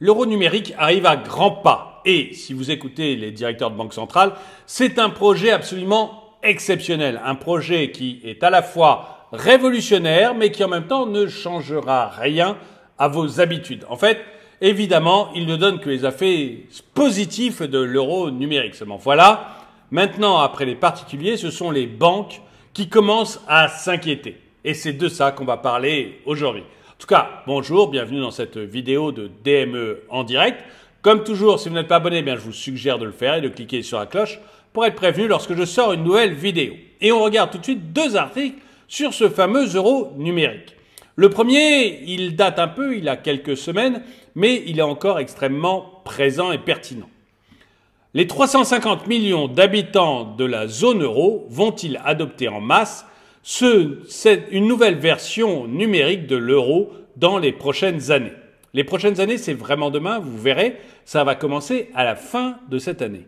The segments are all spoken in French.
L'euro numérique arrive à grands pas et, si vous écoutez les directeurs de banque centrale, c'est un projet absolument exceptionnel. Un projet qui est à la fois révolutionnaire mais qui en même temps ne changera rien à vos habitudes. En fait, évidemment, il ne donne que les effets positifs de l'euro numérique seulement. Voilà, maintenant, après les particuliers, ce sont les banques qui commencent à s'inquiéter. Et c'est de ça qu'on va parler aujourd'hui. En tout cas, bonjour, bienvenue dans cette vidéo de DME en direct. Comme toujours, si vous n'êtes pas abonné, je vous suggère de le faire et de cliquer sur la cloche pour être prévenu lorsque je sors une nouvelle vidéo. Et on regarde tout de suite deux articles sur ce fameux euro numérique. Le premier, il date un peu, il a quelques semaines, mais il est encore extrêmement présent et pertinent. Les 350 millions d'habitants de la zone euro vont-ils adopter en masse une nouvelle version numérique de l'euro dans les prochaines années? Les prochaines années, c'est vraiment demain, vous verrez, ça va commencer à la fin de cette année.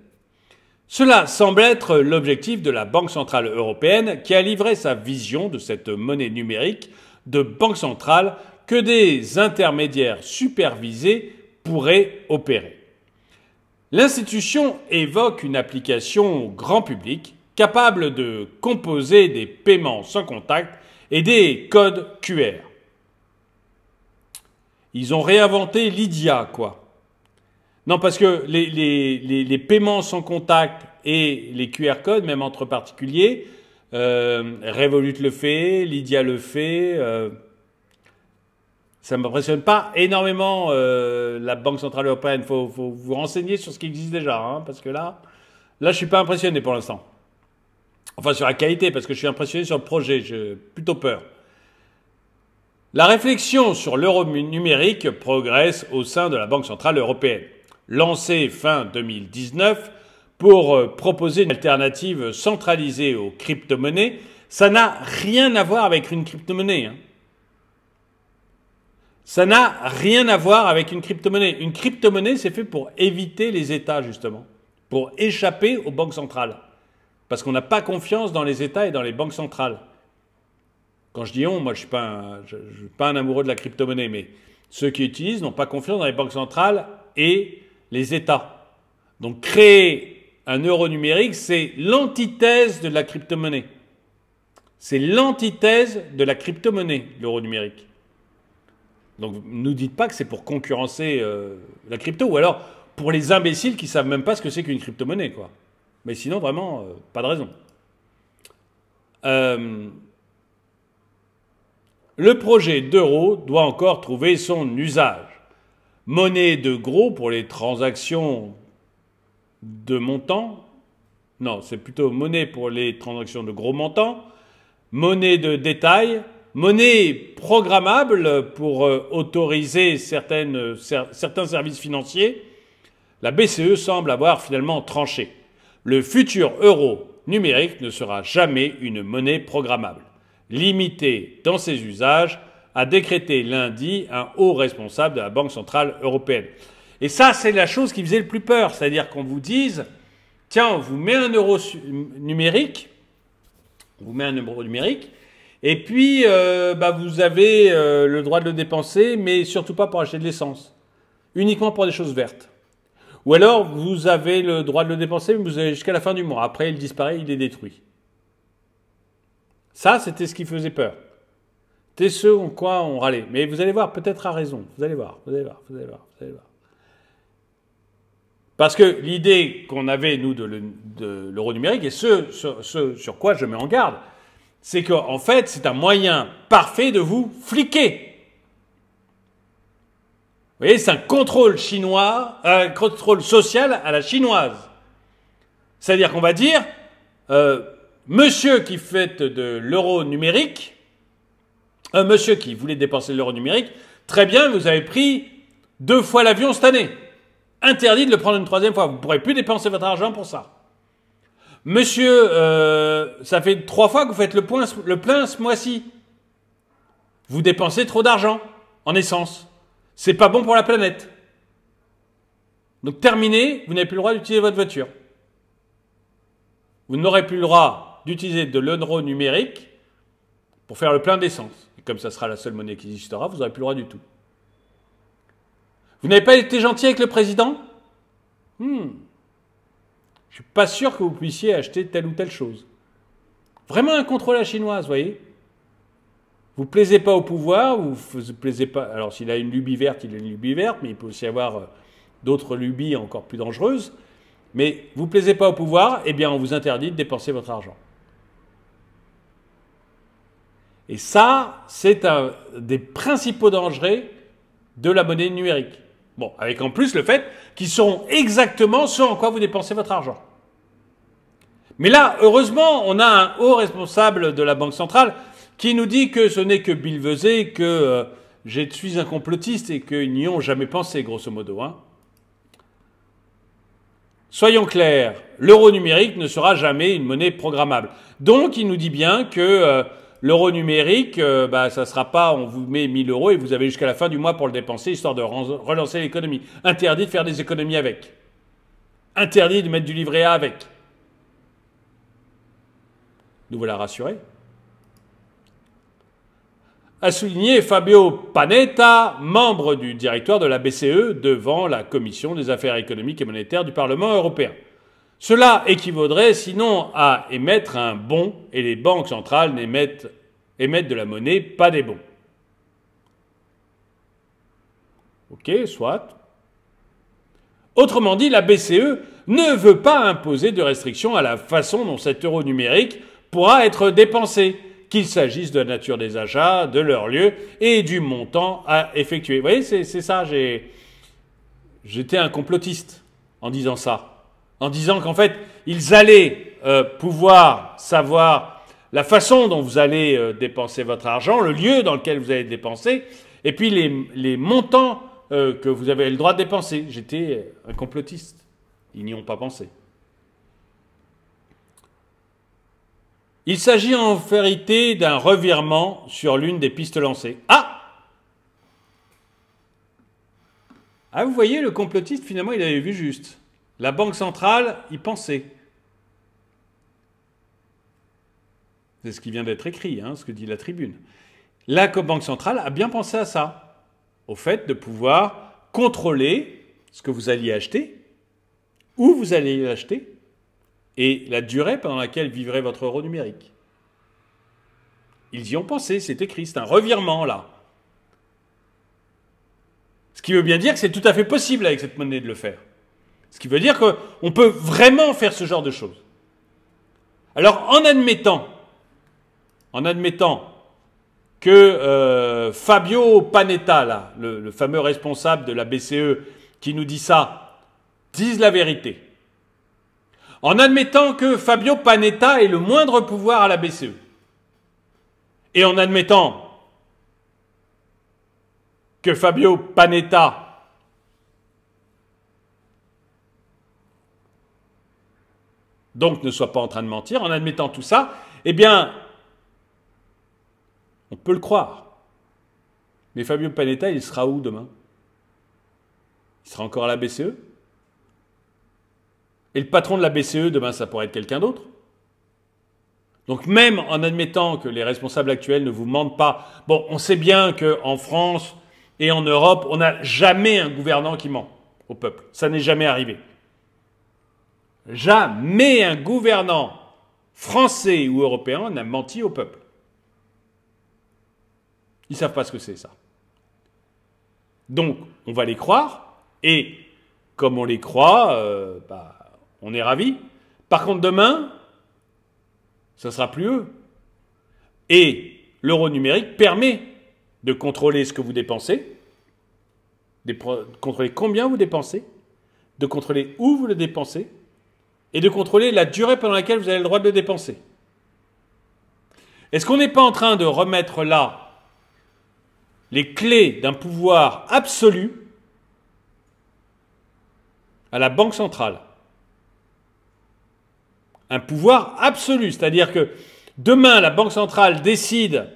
Cela semble être l'objectif de la Banque centrale européenne qui a livré sa vision de cette monnaie numérique de banque centrale que des intermédiaires supervisés pourraient opérer. L'institution évoque une application grand public capable de composer des paiements sans contact et des codes QR. Ils ont réinventé Lydia, quoi. Non, parce que les paiements sans contact et les QR codes, même entre particuliers, Revolut le fait, Lydia le fait. Ça ne m'impressionne pas énormément la Banque centrale européenne. Il faut vous renseigner sur ce qui existe déjà, hein, parce que là, je ne suis pas impressionné pour l'instant. Enfin, sur la qualité, parce que je suis impressionné sur le projet. J'ai plutôt peur. La réflexion sur l'euro numérique progresse au sein de la Banque centrale européenne. Lancée fin 2019 pour proposer une alternative centralisée aux crypto-monnaies, ça n'a rien à voir avec une crypto-monnaie. Hein. Ça n'a rien à voir avec une crypto-monnaie. Une crypto-monnaie, c'est fait pour éviter les États, justement, pour échapper aux banques centrales. Parce qu'on n'a pas confiance dans les États et dans les banques centrales. Quand je dis on, moi je ne suis pas un amoureux de la crypto-monnaie, mais ceux qui utilisent n'ont pas confiance dans les banques centrales et les États. Donc créer un euro numérique, c'est l'antithèse de la crypto-monnaie. C'est l'antithèse de la crypto-monnaie, l'euro numérique. Donc ne nous dites pas que c'est pour concurrencer la crypto, ou alors pour les imbéciles qui ne savent même pas ce que c'est qu'une crypto-monnaie, quoi. Mais sinon, vraiment, pas de raison. Le projet d'euro doit encore trouver son usage. Monnaie de gros pour les transactions de montant. Non, c'est plutôt monnaie pour les transactions de gros montants. Monnaie de détail. Monnaie programmable pour autoriser certains services financiers. La BCE semble avoir finalement tranché. Le futur euro numérique ne sera jamais une monnaie programmable. Limité dans ses usages, a décrété lundi un haut responsable de la Banque centrale européenne. Et ça, c'est la chose qui faisait le plus peur. C'est-à-dire qu'on vous dise, tiens, on vous met un euro numérique, et puis vous avez le droit de le dépenser, mais surtout pas pour acheter de l'essence. Uniquement pour des choses vertes. Ou alors, vous avez le droit de le dépenser, mais vous avez jusqu'à la fin du mois. Après, il disparaît, il est détruit. Ça, c'était ce qui faisait peur. C'était ce en quoi on râlait. Mais vous allez voir, peut-être à raison. Vous allez voir. Parce que l'idée qu'on avait, nous, de l'euro numérique, et ce sur quoi je mets en garde, c'est qu'en fait, c'est un moyen parfait de vous fliquer. Vous voyez, c'est un contrôle chinois, un contrôle social à la chinoise. C'est-à-dire qu'on va dire, monsieur qui fait de l'euro numérique, monsieur qui voulait dépenser l'euro numérique, très bien, vous avez pris 2 fois l'avion cette année. Interdit de le prendre une 3e fois. Vous ne pourrez plus dépenser votre argent pour ça. Monsieur, ça fait 3 fois que vous faites le plein ce mois-ci. Vous dépensez trop d'argent en essence. C'est pas bon pour la planète. Donc terminé, vous n'avez plus le droit d'utiliser votre voiture. Vous n'aurez plus le droit d'utiliser de l'euro numérique pour faire le plein d'essence. Et comme ça sera la seule monnaie qui existera, vous n'aurez plus le droit du tout. Vous n'avez pas été gentil avec le président? Je ne suis pas sûr que vous puissiez acheter telle ou telle chose. Vraiment un contrôle à la chinoise, vous voyez. Vous ne plaisez pas au pouvoir, vous ne plaisez pas... Alors s'il a une lubie verte, il a une lubie verte, mais il peut aussi avoir d'autres lubies encore plus dangereuses. Mais vous ne plaisez pas au pouvoir, eh bien on vous interdit de dépenser votre argent. Et ça, c'est un des principaux dangers de la monnaie numérique. Bon, avec en plus le fait qu'ils sauront exactement ce en quoi vous dépensez votre argent. Mais là, heureusement, on a un haut responsable de la Banque centrale qui nous dit que ce n'est que billevesé, que je suis un complotiste et qu'ils n'y ont jamais pensé, grosso modo. Soyons clairs, l'euro numérique ne sera jamais une monnaie programmable. Donc, il nous dit bien que l'euro numérique, ça ne sera pas, on vous met 1000 euros et vous avez jusqu'à la fin du mois pour le dépenser, histoire de relancer l'économie. Interdit de faire des économies avec. Interdit de mettre du livret A avec. Nous voilà rassurés. A souligné Fabio Panetta, membre du directoire de la BCE, devant la Commission des affaires économiques et monétaires du Parlement européen. Cela équivaudrait sinon à émettre un bon, et les banques centrales émettent de la monnaie, pas des bons. Ok, soit. Autrement dit, la BCE ne veut pas imposer de restrictions à la façon dont cet euro numérique pourra être dépensé, qu'il s'agisse de la nature des achats, de leur lieu et du montant à effectuer. Vous voyez, c'est ça, j'étais un complotiste en disant ça. En disant qu'en fait, ils allaient pouvoir savoir la façon dont vous allez dépenser votre argent, le lieu dans lequel vous allez dépenser, et puis les montants que vous avez le droit de dépenser. J'étais un complotiste. Ils n'y ont pas pensé. Il s'agit en vérité d'un revirement sur l'une des pistes lancées. Ah, vous voyez, le complotiste, finalement, il avait vu juste. La Banque centrale y pensait. C'est ce qui vient d'être écrit, ce que dit la Tribune. La Banque centrale a bien pensé à ça, au fait de pouvoir contrôler ce que vous alliez acheter, où vous allez l'acheter, et la durée pendant laquelle vivrait votre euro numérique. Ils y ont pensé, c'est écrit, c'est un revirement là. Ce qui veut bien dire que c'est tout à fait possible avec cette monnaie de le faire. Ce qui veut dire qu'on peut vraiment faire ce genre de choses. Alors en admettant que Fabio Panetta, là, le fameux responsable de la BCE qui nous dit ça, dise la vérité. En admettant que Fabio Panetta ait le moindre pouvoir à la BCE. Et en admettant que Fabio Panetta donc ne soit pas en train de mentir, en admettant tout ça, eh bien, on peut le croire. Mais Fabio Panetta, il sera où demain? Il sera encore à la BCE? Et le patron de la BCE, demain, ça pourrait être quelqu'un d'autre. Donc même en admettant que les responsables actuels ne vous mentent pas, bon, on sait bien qu'en France et en Europe, on n'a jamais un gouvernant qui ment au peuple. Ça n'est jamais arrivé. Jamais un gouvernant français ou européen n'a menti au peuple. Ils ne savent pas ce que c'est, ça. Donc, on va les croire, et comme on les croit, on est ravis. Par contre, demain, ça ne sera plus eux. Et l'euro numérique permet de contrôler ce que vous dépensez, de contrôler combien vous dépensez, de contrôler où vous le dépensez, et de contrôler la durée pendant laquelle vous avez le droit de le dépenser. Est-ce qu'on n'est pas en train de remettre là les clés d'un pouvoir absolu à la Banque centrale? Un pouvoir absolu, c'est-à-dire que demain, la Banque centrale décide,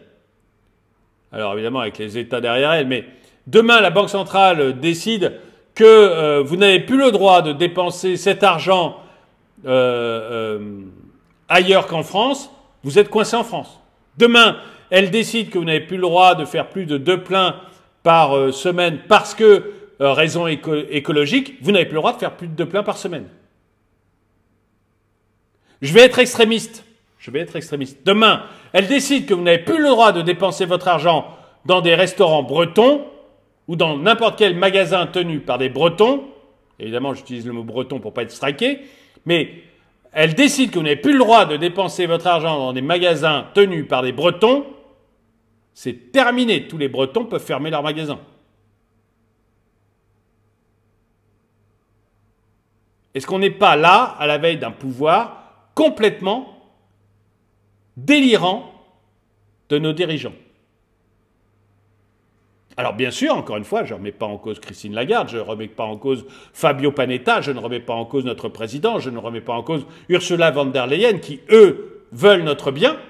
alors évidemment avec les États derrière elle, mais demain, la Banque centrale décide que vous n'avez plus le droit de dépenser cet argent ailleurs qu'en France, vous êtes coincé en France. Demain, elle décide que vous n'avez plus le droit de faire plus de 2 pleins par semaine parce que raisons écologiques, vous n'avez plus le droit de faire plus de 2 pleins par semaine. Je vais être extrémiste. Demain, elle décide que vous n'avez plus le droit de dépenser votre argent dans des restaurants bretons ou dans n'importe quel magasin tenu par des Bretons. Évidemment, j'utilise le mot breton pour ne pas être striqué. Mais elle décide que vous n'avez plus le droit de dépenser votre argent dans des magasins tenus par des Bretons. C'est terminé. Tous les Bretons peuvent fermer leurs magasins. Est-ce qu'on n'est pas là, à la veille d'un pouvoir complètement délirant de nos dirigeants? Alors bien sûr, encore une fois, je ne remets pas en cause Christine Lagarde, je ne remets pas en cause Fabio Panetta, je ne remets pas en cause notre président, je ne remets pas en cause Ursula von der Leyen, qui, eux, veulent notre bien,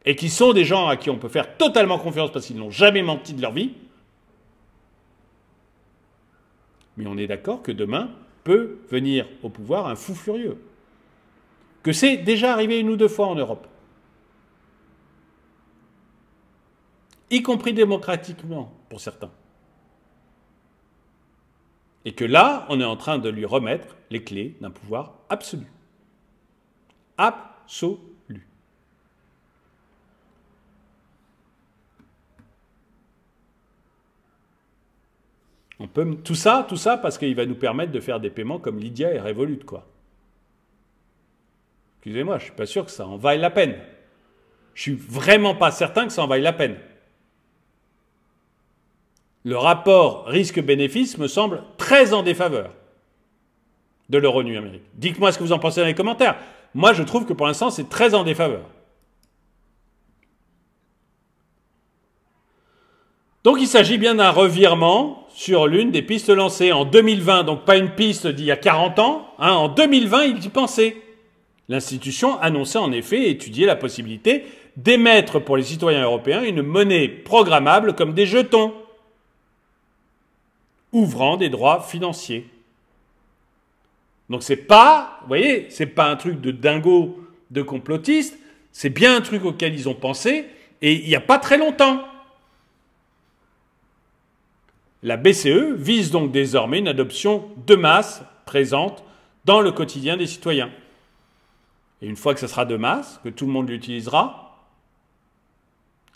et qui sont des gens à qui on peut faire totalement confiance parce qu'ils n'ont jamais menti de leur vie. Mais on est d'accord que demain peut venir au pouvoir un fou furieux. Que c'est déjà arrivé 1 ou 2 fois en Europe. Y compris démocratiquement, pour certains. Et que là, on est en train de lui remettre les clés d'un pouvoir absolu. Absolu. On peut, tout ça parce qu'il va nous permettre de faire des paiements comme Lydia et Revolut, quoi. Excusez-moi, je ne suis pas sûr que ça en vaille la peine. Je suis vraiment pas certain que ça en vaille la peine. Le rapport risque-bénéfice me semble très en défaveur de l'euro numérique. Dites-moi ce que vous en pensez dans les commentaires. Moi, je trouve que pour l'instant, c'est très en défaveur. Donc, il s'agit bien d'un revirement sur l'une des pistes lancées en 2020. Donc, pas une piste d'il y a 40 ans. En 2020, il y pensait. L'institution annonçait en effet étudier la possibilité d'émettre pour les citoyens européens une monnaie programmable comme des jetons, ouvrant des droits financiers. Donc c'est pas, vous voyez, c'est pas un truc de dingo, de complotiste, c'est bien un truc auquel ils ont pensé, et il n'y a pas très longtemps. La BCE vise donc désormais une adoption de masse présente dans le quotidien des citoyens. Et une fois que ce sera de masse, que tout le monde l'utilisera,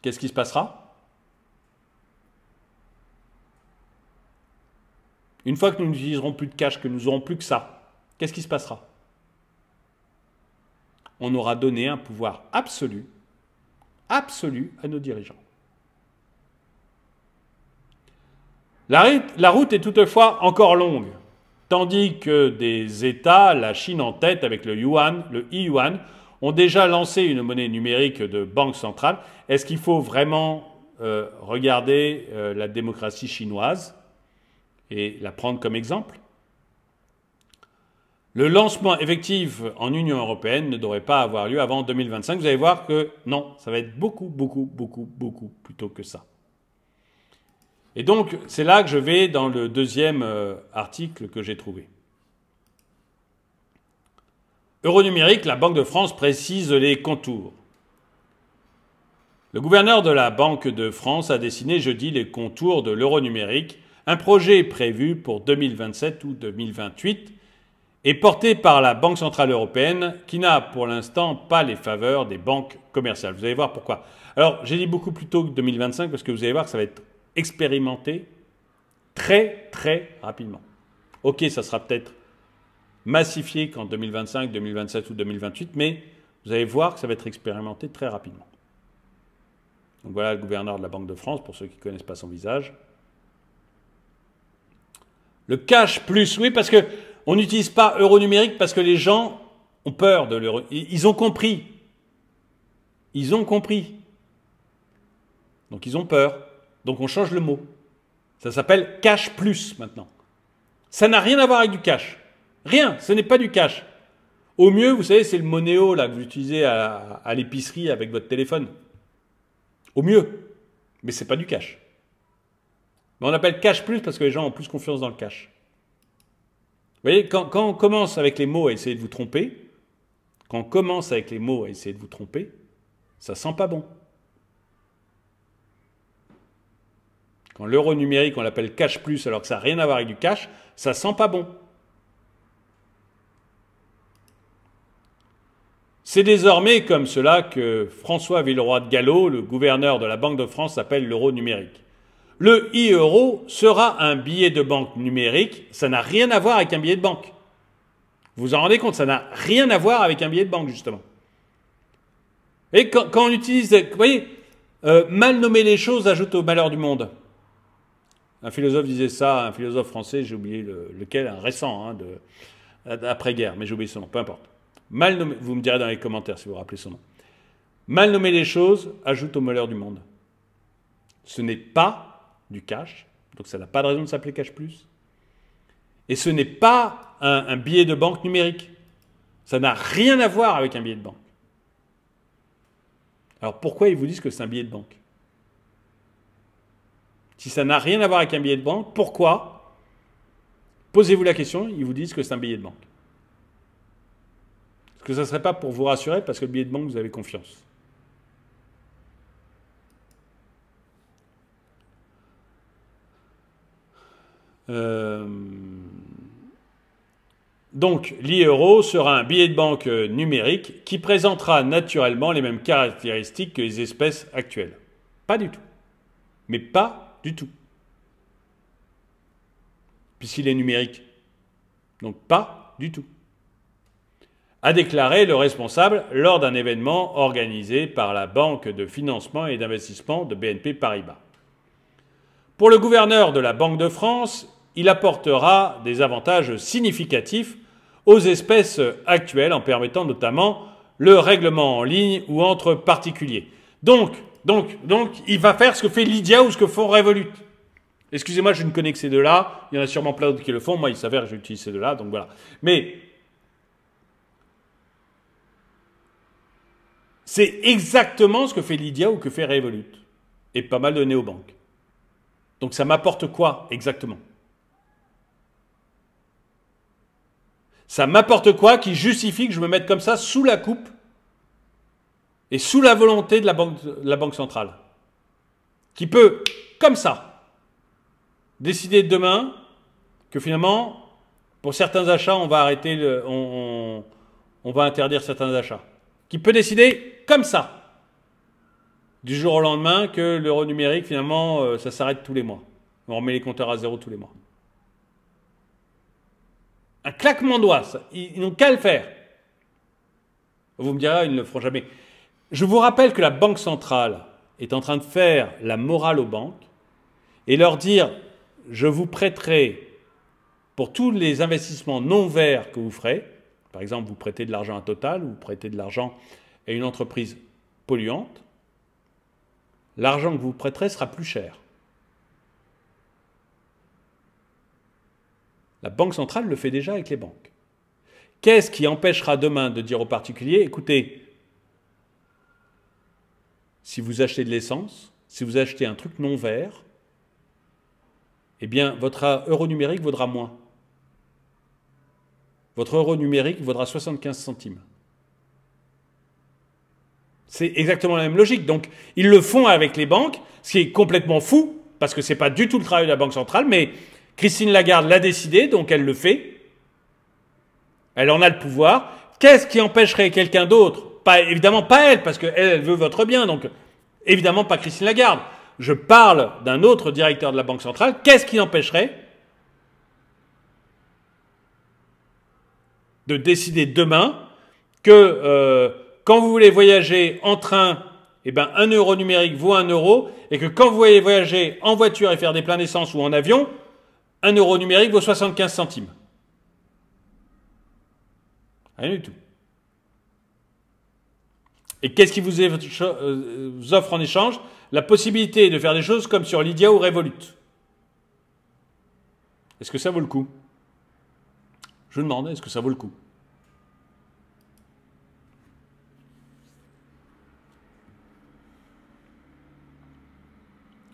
qu'est-ce qui se passera? Une fois que nous n'utiliserons plus de cash, que nous n'aurons plus que ça, qu'est-ce qui se passera? On aura donné un pouvoir absolu à nos dirigeants. La route est toutefois encore longue, tandis que des États, la Chine en tête avec le yuan, le e-yuan, ont déjà lancé une monnaie numérique de banque centrale. Est-ce qu'il faut vraiment regarder la démocratie chinoise et la prendre comme exemple? Le lancement effectif en Union européenne ne devrait pas avoir lieu avant 2025. Vous allez voir que non, ça va être beaucoup plus tôt que ça. Et donc, c'est là que je vais dans le deuxième article que j'ai trouvé. Euronumérique, la Banque de France précise les contours. Le gouverneur de la Banque de France a dessiné jeudi les contours de l'euronumérique, un projet prévu pour 2027 ou 2028 et porté par la Banque centrale européenne qui n'a pour l'instant pas les faveurs des banques commerciales. Vous allez voir pourquoi. Alors, j'ai dit beaucoup plus tôt que 2025 parce que vous allez voir que ça va être expérimenté très rapidement. Ok, ça sera peut-être massifié qu'en 2025, 2027 ou 2028, mais vous allez voir que ça va être expérimenté très rapidement. Donc voilà le gouverneur de la Banque de France, pour ceux qui ne connaissent pas son visage. Le cash plus, oui, parce qu'on n'utilise pas euro numérique parce que les gens ont peur de l'euro. Ils ont compris. Ils ont compris. Donc ils ont peur. Donc on change le mot. Ça s'appelle cash plus maintenant. Ça n'a rien à voir avec du cash. Rien, ce n'est pas du cash. Au mieux, vous savez, c'est le Monéo là, que vous utilisez à l'épicerie avec votre téléphone. Au mieux. Mais ce n'est pas du cash. Mais on appelle cash plus parce que les gens ont plus confiance dans le cash. Vous voyez, quand on commence avec les mots à essayer de vous tromper, ça sent pas bon. Quand l'euro numérique, on l'appelle cash plus alors que ça n'a rien à voir avec du cash, ça sent pas bon. C'est désormais comme cela que François Villeroy de Galhau, le gouverneur de la Banque de France, appelle l'euro numérique. Le e-euro sera un billet de banque numérique, ça n'a rien à voir avec un billet de banque. Vous vous en rendez compte, ça n'a rien à voir avec un billet de banque, justement. Et quand on utilise, vous voyez, mal nommer les choses ajoute au malheur du monde. Un philosophe disait ça, un philosophe français, j'ai oublié lequel, un récent, après-guerre, mais j'ai oublié son nom, peu importe. Mal nommé, vous me direz dans les commentaires si vous vous rappelez son nom. Mal nommer les choses ajoute au malheur du monde. Ce n'est pas du cash, donc ça n'a pas de raison de s'appeler cash plus. Et ce n'est pas un billet de banque numérique. Ça n'a rien à voir avec un billet de banque. Alors pourquoi ils vous disent que c'est un billet de banque? Si ça n'a rien à voir avec un billet de banque, pourquoi? Posez-vous la question, ils vous disent que c'est un billet de banque. Est-ce que ça ne serait pas pour vous rassurer parce que le billet de banque, vous avez confiance? Donc, l'e-euro sera un billet de banque numérique qui présentera naturellement les mêmes caractéristiques que les espèces actuelles. Pas du tout. Mais pas du tout. Puisqu'il est numérique. Donc, pas du tout. A déclaré le responsable lors d'un événement organisé par la Banque de financement et d'investissement de BNP Paribas. Pour le gouverneur de la Banque de France, il apportera des avantages significatifs aux espèces actuelles en permettant notamment le règlement en ligne ou entre particuliers. Donc, il va faire ce que fait Lydia ou ce que font Revolut. Excusez-moi, je ne connais que ces deux-là. Il y en a sûrement plein d'autres qui le font. Moi, il s'avère que j'utilise ces deux-là, donc voilà. Mais c'est exactement ce que fait Lydia ou que fait Revolut. Et pas mal de néobanques. Donc ça m'apporte quoi exactement? Ça m'apporte quoi qui justifie que je me mette comme ça sous la coupe et sous la volonté de la banque centrale, qui peut, comme ça, décider demain que finalement, pour certains achats, on va arrêter, on va interdire certains achats. Qui peut décider comme ça, du jour au lendemain, que l'euro numérique, finalement, ça s'arrête tous les mois. On remet les compteurs à zéro tous les mois. Un claquement de doigts, ils n'ont qu'à le faire. Vous me direz, ils ne le feront jamais. Je vous rappelle que la Banque centrale est en train de faire la morale aux banques et leur dire, je vous prêterai pour tous les investissements non verts que vous ferez, par exemple, vous prêtez de l'argent à Total, vous prêtez de l'argent à une entreprise polluante, l'argent que vous prêterez sera plus cher. La Banque centrale le fait déjà avec les banques. Qu'est-ce qui empêchera demain de dire aux particuliers, écoutez, si vous achetez de l'essence, si vous achetez un truc non vert, eh bien, votre euro numérique vaudra moins. Votre euro numérique vaudra 75 centimes. C'est exactement la même logique. Donc, ils le font avec les banques, ce qui est complètement fou, parce que ce n'est pas du tout le travail de la Banque centrale, mais Christine Lagarde l'a décidé, donc elle le fait. Elle en a le pouvoir. Qu'est-ce qui empêcherait quelqu'un d'autre? Évidemment pas elle, parce qu'elle veut votre bien, donc évidemment pas Christine Lagarde. Je parle d'un autre directeur de la Banque centrale. Qu'est-ce qui empêcherait de décider demain que quand vous voulez voyager en train, eh ben, 1 euro numérique vaut 1 euro, et que quand vous voulez voyager en voiture et faire des pleins d'essence ou en avion, 1 euro numérique vaut 75 centimes. Rien du tout. Et qu'est-ce qui vous offre en échange? La possibilité de faire des choses comme sur Lydia ou Revolut. Est-ce que ça vaut le coup? Je demande, est-ce que ça vaut le coup?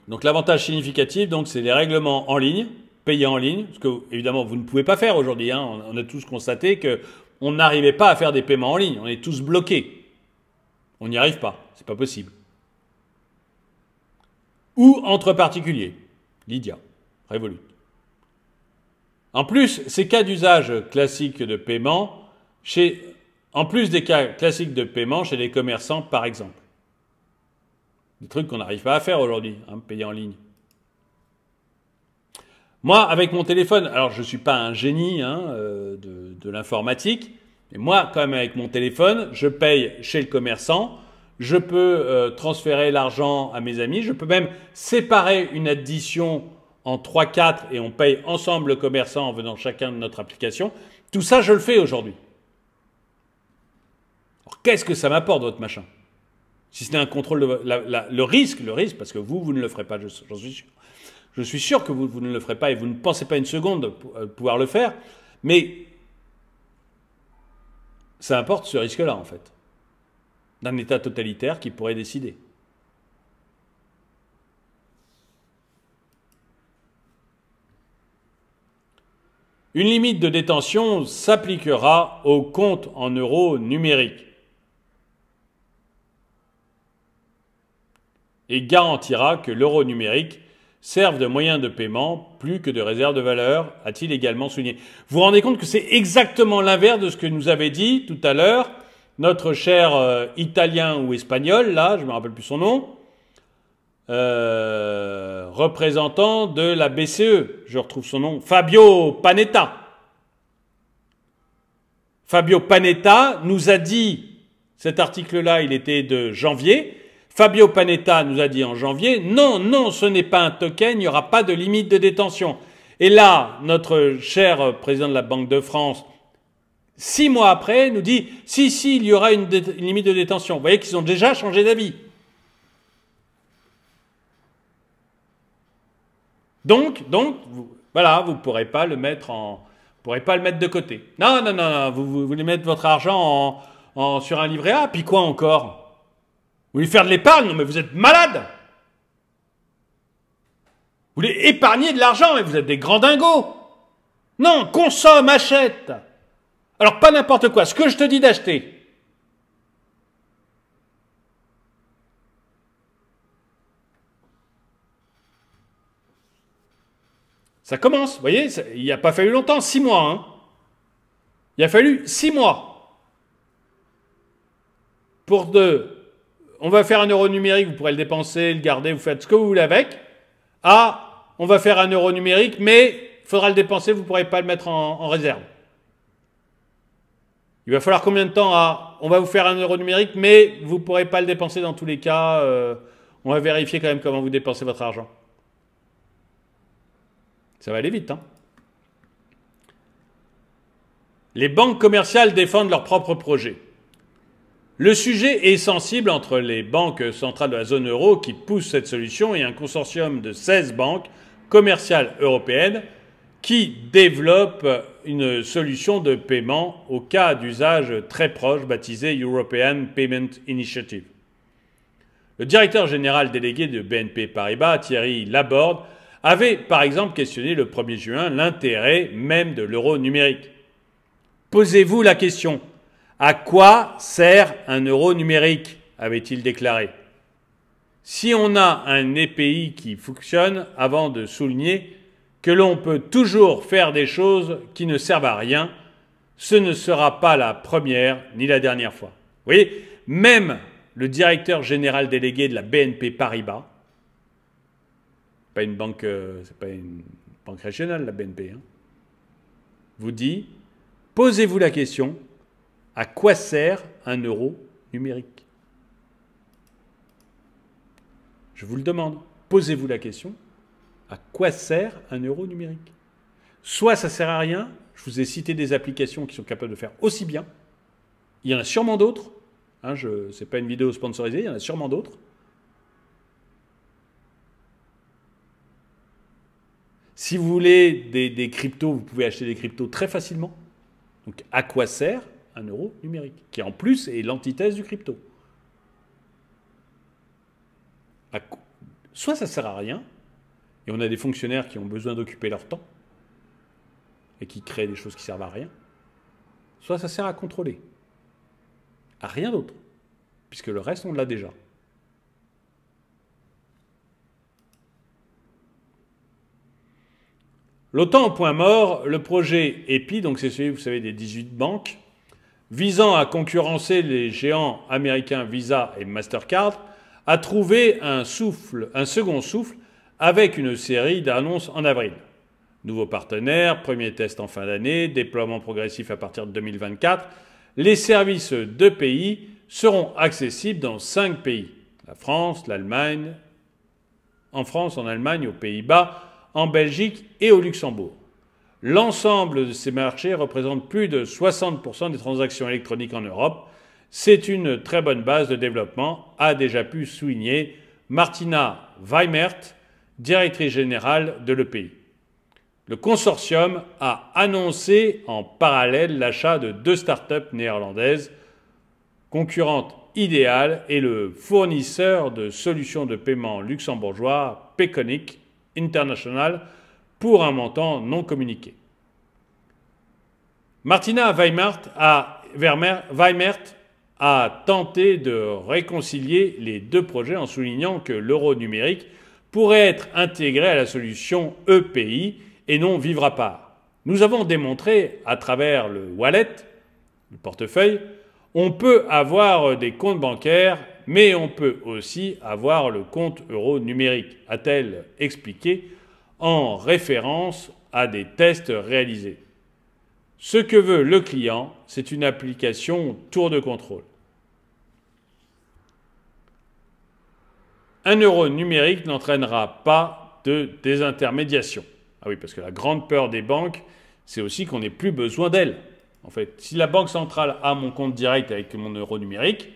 Donc l'avantage significatif, c'est les règlements en ligne, payés en ligne, ce que évidemment vous ne pouvez pas faire aujourd'hui. On a tous constaté qu'on n'arrivait pas à faire des paiements en ligne. On est tous bloqués. On n'y arrive pas. C'est pas possible. Ou entre particuliers. Lydia, Revolut. En plus, ces cas d'usage classiques de paiement, en plus des cas classiques de paiement chez les commerçants, par exemple. Des trucs qu'on n'arrive pas à faire aujourd'hui, payer en ligne. Moi, avec mon téléphone, alors je ne suis pas un génie de l'informatique, mais moi, quand même, avec mon téléphone, je paye chez le commerçant, je peux transférer l'argent à mes amis, je peux même séparer une addition en 3-4 et on paye ensemble le commerçant en venant chacun de notre application. Tout ça, je le fais aujourd'hui. Alors, qu'est-ce que ça m'apporte, votre machin? Si ce n'est un contrôle de le risque, parce que vous ne le ferez pas, j'en suis sûr. Je suis sûr que vous ne le ferez pas et vous ne pensez pas une seconde pouvoir le faire, mais ça apporte ce risque-là, en fait, d'un État totalitaire qui pourrait décider. Une limite de détention s'appliquera aux comptes en euros numériques et garantira que l'euro numérique serve de moyen de paiement plus que de réserve de valeur, a-t-il également souligné. Vous vous rendez compte que c'est exactement l'inverse de ce que nous avait dit tout à l'heure notre cher Italien ou Espagnol, là, je ne me rappelle plus son nom, représentant de la BCE, je retrouve son nom, Fabio Panetta. Fabio Panetta nous a dit, cet article-là, il était de janvier, Fabio Panetta nous a dit en janvier, non, ce n'est pas un token, il n'y aura pas de limite de détention. Et là, notre cher président de la Banque de France, 6 mois après, nous dit, si, il y aura une limite de détention. Vous voyez qu'ils ont déjà changé d'avis. Donc, voilà, vous ne pourrez pas le mettre de côté. Non, vous voulez mettre votre argent sur un livret A, puis quoi encore? Vous voulez faire de l'épargne? Non, mais vous êtes malade. Vous voulez épargner de l'argent, mais vous êtes des grands dingos. Non, consomme, achète. Alors, pas n'importe quoi, ce que je te dis d'acheter. Ça commence, vous voyez, il n'y a pas fallu longtemps, 6 mois. Il a fallu 6 mois. On va faire un euro numérique, vous pourrez le dépenser, le garder, vous faites ce que vous voulez avec. On va faire un euro numérique, mais il faudra le dépenser, vous ne pourrez pas le mettre en réserve. Il va falloir combien de temps on va vous faire un euro numérique, mais vous ne pourrez pas le dépenser dans tous les cas. On va vérifier quand même comment vous dépensez votre argent. Ça va aller vite, Les banques commerciales défendent leurs propres projets. Le sujet est sensible entre les banques centrales de la zone euro qui poussent cette solution et un consortium de 16 banques commerciales européennes qui développent une solution de paiement au cas d'usage très proche baptisé European Payment Initiative. Le directeur général délégué de BNP Paribas, Thierry Laborde, avait par exemple questionné le 1er juin l'intérêt même de l'euro numérique. Posez-vous la question. À quoi sert un euro numérique, avait-il déclaré. Si on a un EPI qui fonctionne, avant de souligner que l'on peut toujours faire des choses qui ne servent à rien, ce ne sera pas la première ni la dernière fois. Vous voyez, même le directeur général délégué de la BNP Paribas, c'est pas une banque régionale, la BNP, vous dit, posez-vous la question, à quoi sert un euro numérique? Je vous le demande. Posez-vous la question. À quoi sert un euro numérique? Soit ça ne sert à rien. Je vous ai cité des applications qui sont capables de faire aussi bien. Il y en a sûrement d'autres. Ce n'est pas une vidéo sponsorisée. Il y en a sûrement d'autres. Si vous voulez des cryptos, vous pouvez acheter des cryptos très facilement. Donc, à quoi sert un euro numérique, qui en plus est l'antithèse du crypto? Soit ça ne sert à rien, et on a des fonctionnaires qui ont besoin d'occuper leur temps, et qui créent des choses qui servent à rien, soit ça sert à contrôler. À rien d'autre, puisque le reste, on l'a déjà. L'OTAN au point mort, le projet EPI, donc c'est celui, vous savez, des 18 banques, visant à concurrencer les géants américains Visa et Mastercard, a trouvé un second souffle avec une série d'annonces en avril. Nouveaux partenaires, premier test en fin d'année, déploiement progressif à partir de 2024. Les services de pays seront accessibles dans 5 pays. La France, l'Allemagne, en France, en Allemagne, aux Pays-Bas, en Belgique et au Luxembourg. L'ensemble de ces marchés représente plus de 60% des transactions électroniques en Europe. C'est une très bonne base de développement, a déjà pu souligner Martina Weimert, directrice générale de l'EPI. Le consortium a annoncé en parallèle l'achat de 2 startups néerlandaises, concurrentes idéales, et le fournisseur de solutions de paiement luxembourgeois Payconic International pour un montant non communiqué. Martina Weimert a tenté de réconcilier les deux projets en soulignant que l'euro numérique pourrait être intégré à la solution EPI et non vivre à part. Nous avons démontré à travers le wallet, le portefeuille, on peut avoir des comptes bancaires, mais on peut aussi avoir le compte euro numérique, a-t-elle expliqué en référence à des tests réalisés. Ce que veut le client, c'est une application tour de contrôle. Un euro numérique n'entraînera pas de désintermédiation. Ah oui, parce que la grande peur des banques, c'est aussi qu'on n'ait plus besoin d'elles. En fait, si la Banque centrale a mon compte direct avec mon euro numérique,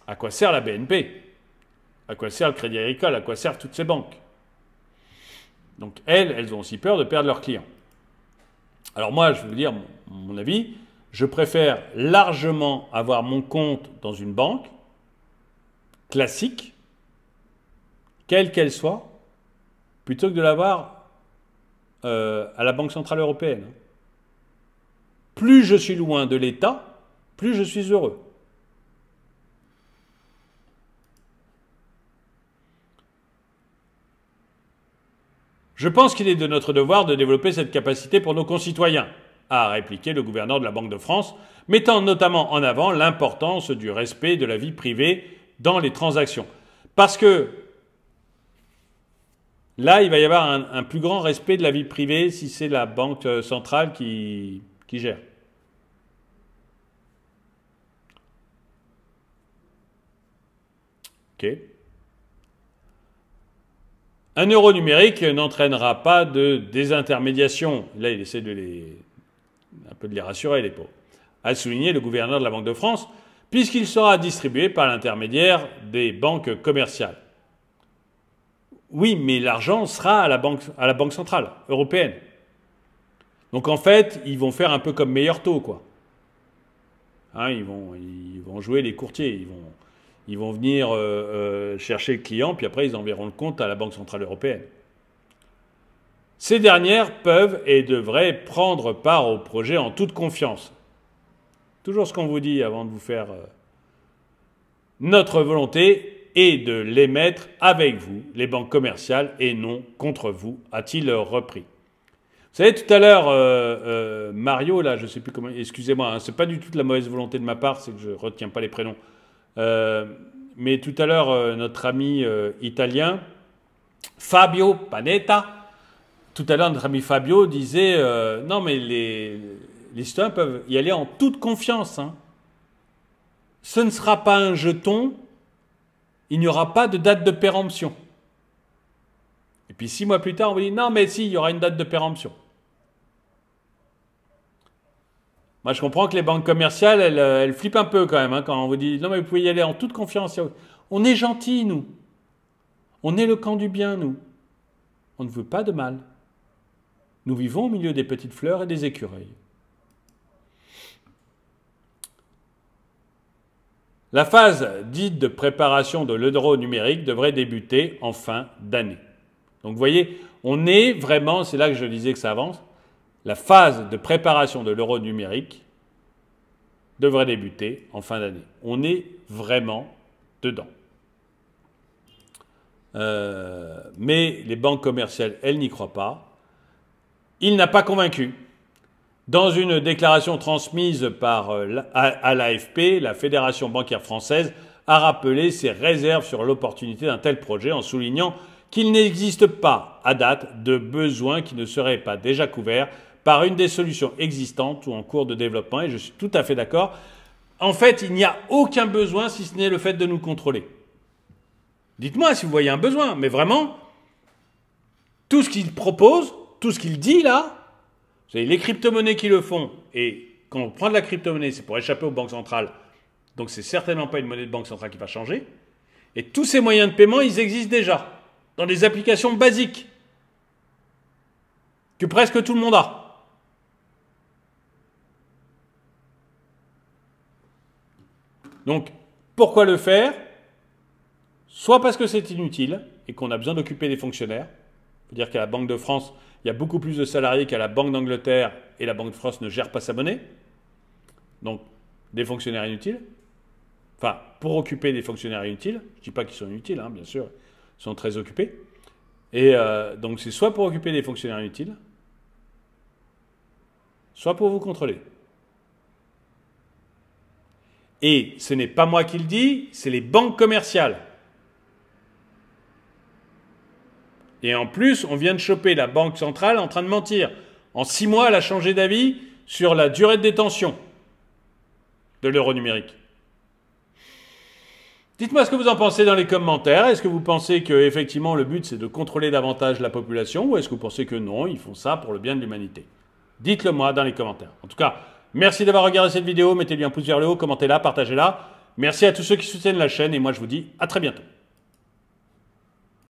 à quoi sert la BNP? À quoi sert le Crédit Agricole? À quoi servent toutes ces banques? Donc elles ont aussi peur de perdre leurs clients. Alors moi, je vais vous dire mon avis, je préfère largement avoir mon compte dans une banque classique, quelle qu'elle soit, plutôt que de l'avoir à la Banque centrale européenne. Plus je suis loin de l'État, plus je suis heureux. Je pense qu'il est de notre devoir de développer cette capacité pour nos concitoyens, a répliqué le gouverneur de la Banque de France, mettant notamment en avant l'importance du respect de la vie privée dans les transactions. Parce que là, il va y avoir un plus grand respect de la vie privée si c'est la Banque centrale qui gère. Ok. Un euro numérique n'entraînera pas de désintermédiation. Là, il essaie un peu de les rassurer, les pauvres. A souligné le gouverneur de la Banque de France, puisqu'il sera distribué par l'intermédiaire des banques commerciales. Oui, mais l'argent sera à la Banque centrale européenne. Donc en fait, ils vont faire un peu comme meilleur taux, quoi. Hein, ils vont jouer les courtiers, ils vont venir chercher le client, puis après ils enverront le compte à la Banque centrale européenne. Ces dernières peuvent et devraient prendre part au projet en toute confiance. Toujours ce qu'on vous dit avant de vous faire... Notre volonté est de l'émettre avec vous, les banques commerciales, et non contre vous, a-t-il repris. Vous savez, tout à l'heure, Mario, là, je ne sais plus comment... Excusez-moi, hein, c'est pas du tout de la mauvaise volonté de ma part, c'est que je ne retiens pas les prénoms. Mais tout à l'heure, notre ami italien, Fabio Panetta, tout à l'heure, notre ami Fabio disait non, mais les citoyens peuvent y aller en toute confiance. Hein. Ce ne sera pas un jeton, il n'y aura pas de date de péremption. Et puis 6 mois plus tard, on vous dit non, mais si, il y aura une date de péremption. Moi, je comprends que les banques commerciales, elles flippent un peu quand même, hein, quand on vous dit non, mais vous pouvez y aller en toute confiance. On est gentils, nous. On est le camp du bien, nous. On ne veut pas de mal. Nous vivons au milieu des petites fleurs et des écureuils. La phase dite de préparation de l'euro numérique devrait débuter en fin d'année. Donc vous voyez, on est vraiment, c'est là que je disais que ça avance, la phase de préparation de l'euro numérique devrait débuter en fin d'année. On est vraiment dedans. Mais les banques commerciales, elles n'y croient pas. il n'a pas convaincu. Dans une déclaration transmise à l'AFP, la Fédération bancaire française a rappelé ses réserves sur l'opportunité d'un tel projet en soulignant qu'il n'existe pas, à date, de besoin qui ne serait pas déjà couvert par une des solutions existantes ou en cours de développement. Et je suis tout à fait d'accord. En fait, il n'y a aucun besoin si ce n'est le fait de nous contrôler. Dites-moi si vous voyez un besoin, mais vraiment, tout ce qu'il propose, tout ce qu'il dit là, vous savez, les crypto-monnaies qui le font, et quand on prend de la crypto-monnaie, c'est pour échapper aux banques centrales, donc c'est certainement pas une monnaie de banque centrale qui va changer. Et tous ces moyens de paiement, ils existent déjà, dans des applications basiques, que presque tout le monde a. Donc, pourquoi le faire? Soit parce que c'est inutile et qu'on a besoin d'occuper des fonctionnaires. Il faut dire qu'à la Banque de France, il y a beaucoup plus de salariés qu'à la Banque d'Angleterre et la Banque de France ne gère pas sa monnaie. Donc, des fonctionnaires inutiles. Enfin, pour occuper des fonctionnaires inutiles. Je ne dis pas qu'ils sont inutiles, hein, bien sûr. Ils sont très occupés. Et donc, c'est soit pour occuper des fonctionnaires inutiles, soit pour vous contrôler. Et ce n'est pas moi qui le dis, c'est les banques commerciales. Et en plus, on vient de choper la Banque centrale en train de mentir. En 6 mois, elle a changé d'avis sur la durée de détention de l'euro numérique. Dites-moi ce que vous en pensez dans les commentaires. Est-ce que vous pensez que effectivement le but c'est de contrôler davantage la population ou est-ce que vous pensez que non, ils font ça pour le bien de l'humanité? Dites-le moi dans les commentaires. En tout cas, merci d'avoir regardé cette vidéo. Mettez-lui un pouce vers le haut, commentez-la, partagez-la. Merci à tous ceux qui soutiennent la chaîne et moi je vous dis à très bientôt.